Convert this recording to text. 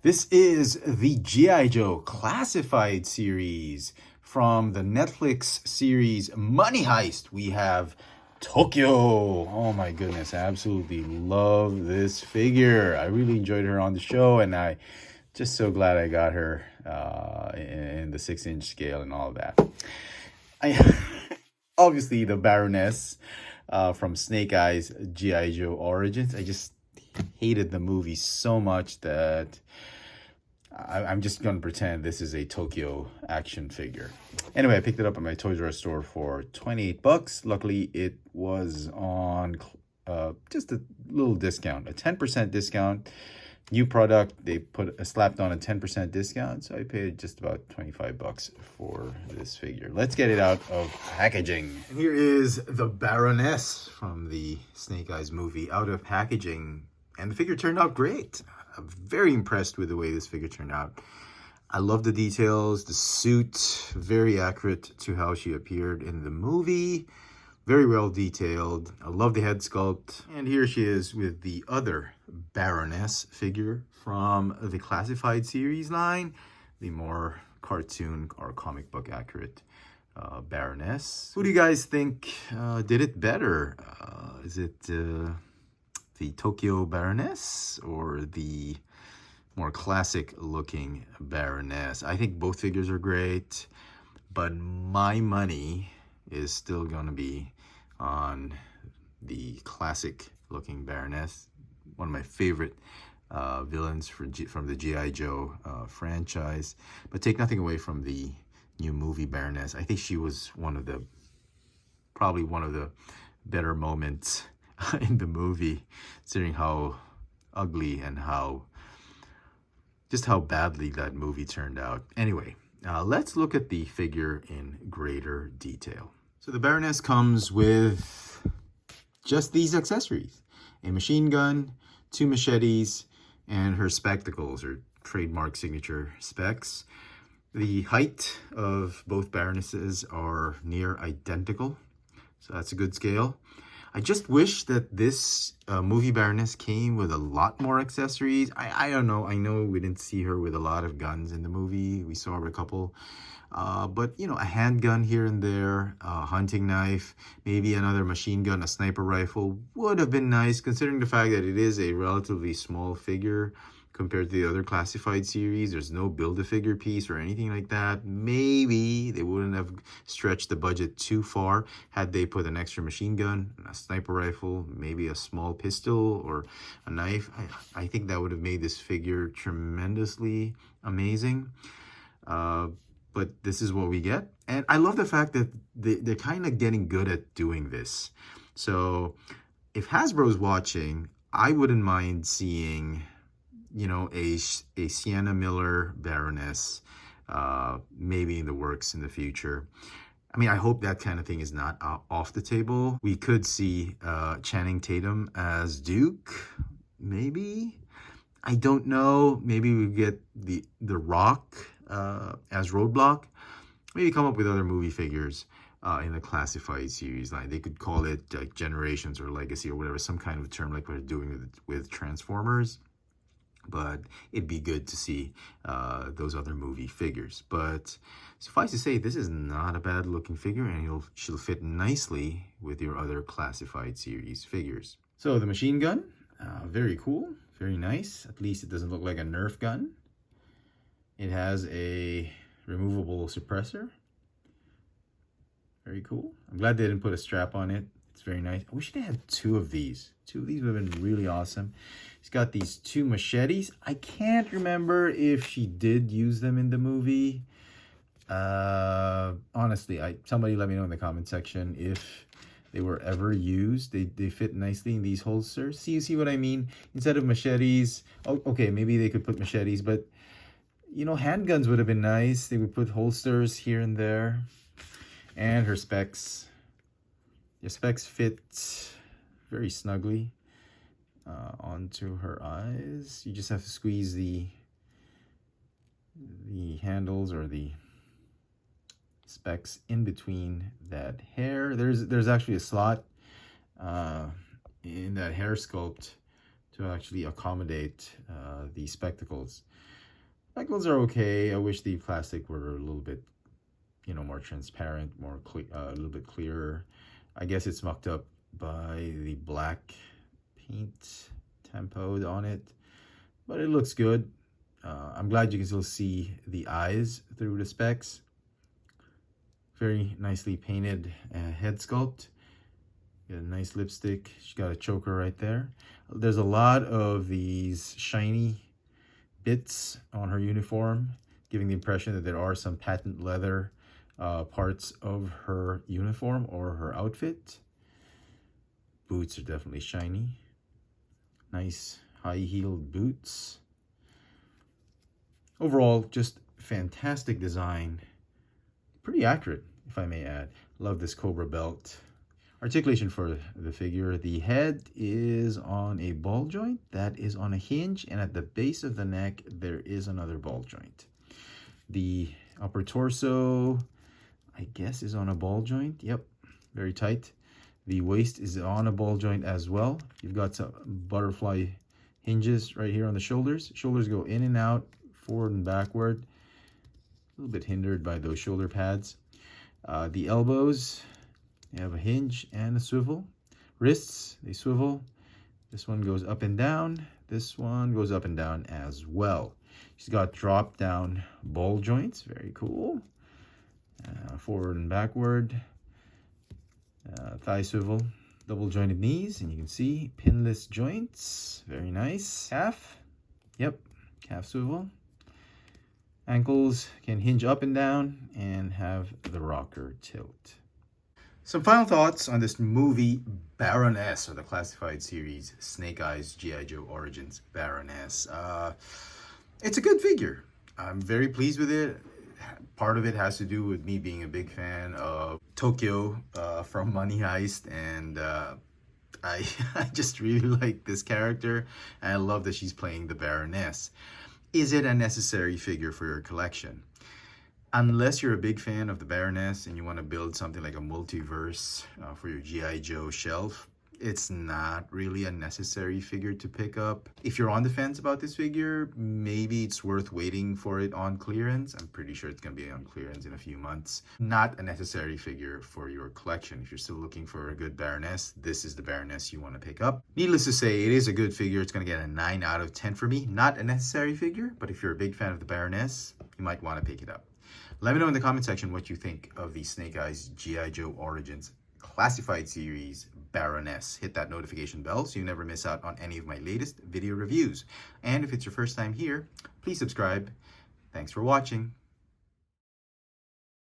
This is the G.I. Joe classified series from the Netflix series Money Heist. We have Tokyo. Oh my goodness, I absolutely love this figure. I really enjoyed her on the show, and I just so glad I got her in the 6-inch scale and all of that. I obviously the Baroness from Snake Eyes G.I. Joe Origins. I just hated the movie so much that I'm just going to pretend this is a Tokyo action figure. Anyway, I picked it up at my Toys R Us store for 28 bucks. Luckily, it was on just a little discount, a 10% discount. New product, they slapped on a 10% discount, so I paid just about 25 bucks for this figure. Let's get it out of packaging. And here is the Baroness from the Snake Eyes movie out of packaging, and the figure turned out great. I'm very impressed with the way this figure turned out. I love the details, the suit, very accurate to how she appeared in the movie. Very well detailed. I love the head sculpt. And here she is with the other Baroness figure from the classified series line, the more cartoon or comic book accurate Baroness. Who do you guys think did it better? Is it the Tokyo Baroness or the more classic looking Baroness? I think both figures are great, but my money is still going to be on the classic looking Baroness, one of my favorite villains from the G.I. Joe franchise. But take nothing away from the new movie Baroness. I think she was probably one of the better moments in the movie, considering how ugly and how badly that movie turned out. Anyway, let's look at the figure in greater detail. So the Baroness comes with just these accessories: a machine gun, 2 machetes, and her spectacles, her trademark signature specs. The height of both Baronesses are near identical, so that's a good scale. I just wish that this movie Baroness came with a lot more accessories. I don't know. I know we didn't see her with a lot of guns in the movie. We saw her with a couple. But, you know, a handgun here and there, a hunting knife, maybe another machine gun, a sniper rifle would have been nice, considering the fact that it is a relatively small figure compared to the other classified series. There's no Build-A-Figure piece or anything like that. Maybe they wouldn't have stretched the budget too far had they put an extra machine gun, a sniper rifle, maybe a small pistol or a knife. I think that would have made this figure tremendously amazing. But this is what we get. And I love the fact that they're kind of getting good at doing this. So if Hasbro's watching, I wouldn't mind seeing, you know, a Sienna Miller Baroness maybe in the works in the future. I mean, I hope that kind of thing is not off the table. We could see Channing Tatum as Duke, maybe. I don't know. Maybe we get the Rock as Roadblock. Maybe come up with other movie figures in the classified series line. They could call it Generations or Legacy or whatever, some kind of term like we're doing with Transformers. But it'd be good to see those other movie figures. But suffice to say, this is not a bad looking figure, and she'll fit nicely with your other classified series figures. So the machine gun, very cool, very nice. At least it doesn't look like a Nerf gun. It has a removable suppressor. Very cool. I'm glad they didn't put a strap on it. It's very nice. I wish they had 2 of these. 2 of these would have been really awesome. He's got these 2 machetes. I can't remember if she did use them in the movie. Honestly, somebody let me know in the comment section if they were ever used. They fit nicely in these holsters. You see what I mean? Instead of machetes, okay, maybe they could put machetes, but you know, handguns would have been nice. They would put holsters here and there. And her specs. Your specs fit very snugly onto her eyes. You just have to squeeze the handles or the specs in between that hair. There's actually a slot in that hair sculpt to actually accommodate the spectacles. Spectacles are okay. I wish the plastic were a little bit, you know, more transparent, more a little bit clearer. I guess it's mucked up by the black paint tempoed on it, but it looks good. I'm glad you can still see the eyes through the specs. Very nicely painted head sculpt. Got a nice lipstick. She's got a choker right there. There's a lot of these shiny bits on her uniform, giving the impression that there are some patent leather parts of her uniform or her outfit. Boots are definitely shiny. Nice high-heeled boots. Overall, just fantastic design. Pretty accurate, if I may add. Love this Cobra belt. Articulation for the figure. The head is on a ball joint that is on a hinge, and at the base of the neck there is another ball joint. The upper torso, I guess, is on a ball joint. Yep, very tight. The waist is on a ball joint as well. You've got some butterfly hinges right here on the shoulders. Shoulders go in and out, forward and backward. A little bit hindered by those shoulder pads. The elbows, you have a hinge and a swivel. Wrists, they swivel. This one goes up and down. This one goes up and down as well. She's got drop down ball joints. Very cool. Forward and backward. Thigh swivel. Double jointed knees. And you can see pinless joints. Very nice. Calf. Yep. Calf swivel. Ankles can hinge up and down and have the rocker tilt. Some final thoughts on this movie, Baroness, or the classified series, Snake Eyes G.I. Joe Origins Baroness. It's a good figure. I'm very pleased with it. Part of it has to do with me being a big fan of Tokyo from Money Heist, and I just really like this character, and I love that she's playing the Baroness. Is it a necessary figure for your collection? Unless you're a big fan of the Baroness and you want to build something like a multiverse for your G.I. Joe shelf, it's not really a necessary figure to pick up. If you're on the fence about this figure, maybe it's worth waiting for it on clearance. I'm pretty sure it's going to be on clearance in a few months. Not a necessary figure for your collection. If you're still looking for a good Baroness, this is the Baroness you want to pick up. Needless to say, it is a good figure. It's going to get a 9 out of 10 for me. Not a necessary figure, but if you're a big fan of the Baroness, you might want to pick it up. Let me know in the comment section what you think of the Snake Eyes G.I. Joe Origins Classified Series Baroness. Hit that notification bell so you never miss out on any of my latest video reviews. And if it's your first time here, please subscribe. Thanks for watching.